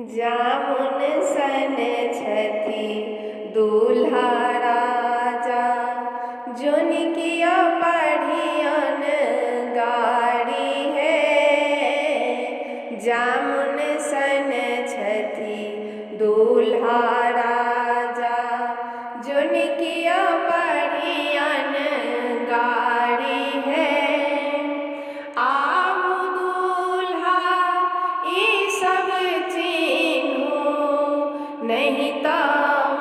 जामुन सन छथि दूल्हा राजा, जोन किया पढ़ियन गाड़ी है। जामुन सन छथि दूल्हा राजा, जोन किया पढ़ियन गाड़ी है। आऊ दूल्हा ई सब चिन्हू, नहीं तो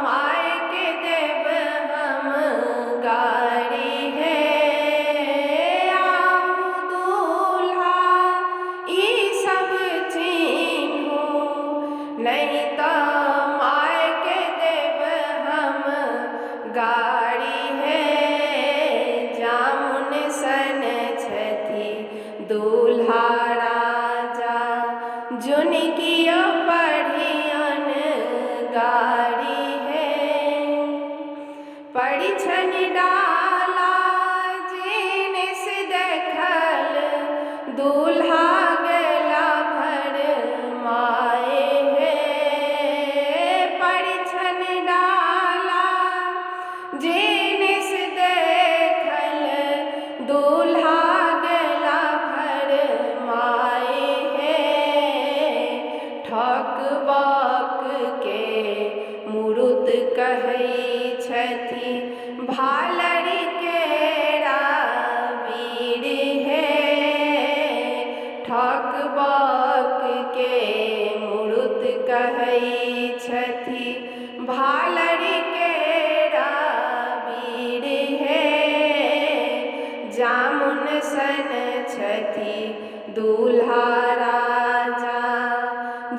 माय के देव हम गाड़ी है। आऊ दूल्हा ई सब चिन्हू, नहीं तो माय के देव हम गाड़ी है। जामुन सन छथि दूल्हा राजा, जोन किया पढ़ियन गाड़ी है। परिछन डाला जिनिस देखल, दूल्हा गेला भर माए है। परिछन डाला जिनिस देखल, दूल्हा गेला भर माए है। ठकबक के मुरुत कहै छथि, भालरि केरा वीर है। ठकबक के मुरुत कहै छथि, भालरि केरा वीर है। जामुन सन छथि दूल्हा राजा,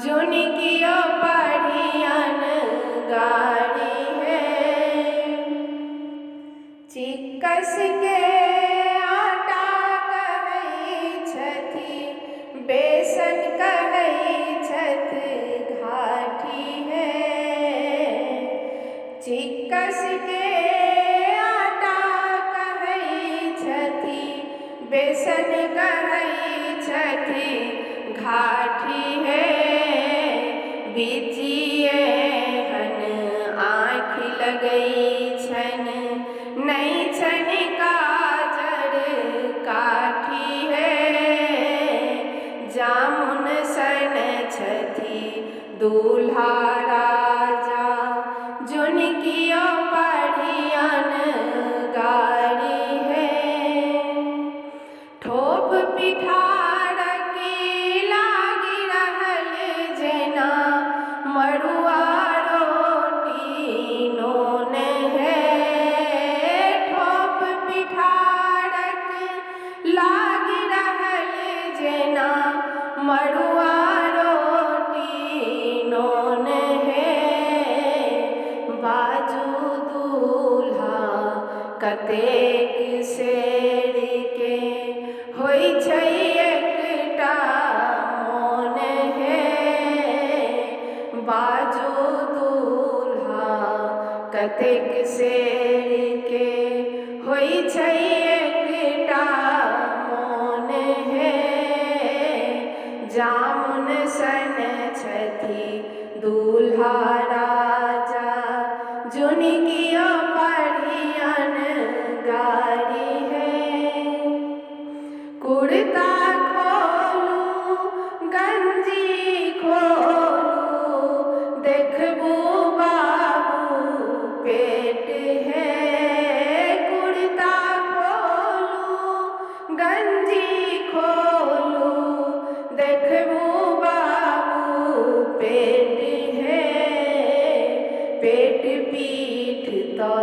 जोन किया पढ़ियन गाड़ी है। चिक्कस के आटा कहै छथि, बेसन कहै छथि घाटी है। चिक्कस के आटा कहै छथि, बेसन कहै छथि घाटी है। बिचिए हन आँख लगै छन, नहीं छन काजर काठी है। जामुन सन छथि दूल्हा राजा, जोन किया पढ़ियन गाड़ी है। ठोप पिठारक लागी रहल जेना, मड़ुआ रोटी नोन है। ठोप पिठारक लागी रहल जेना, मड़ुआ रोटी नोन है। बाजू दूल्हा कतेक शेर के, होइ छै एकटा मोन है। बाजू दूल्हा कतेक शेर के, होइ छै एकटा मोन है। जामुन सन छथि दूल्हा राजा, जोन किया पढ़ियन गाड़ी है। कुर्ता खोलू गंजी खोलू, देखबू बाबू पेट है। कुर्ता खोलू गंजी खोलू, देखबू बाबू पेट है। पेट पीठ तो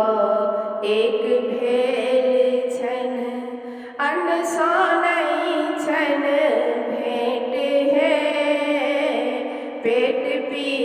एक भेल छन, अन्न सँ नहीं छन भेंट है। पेट पीठ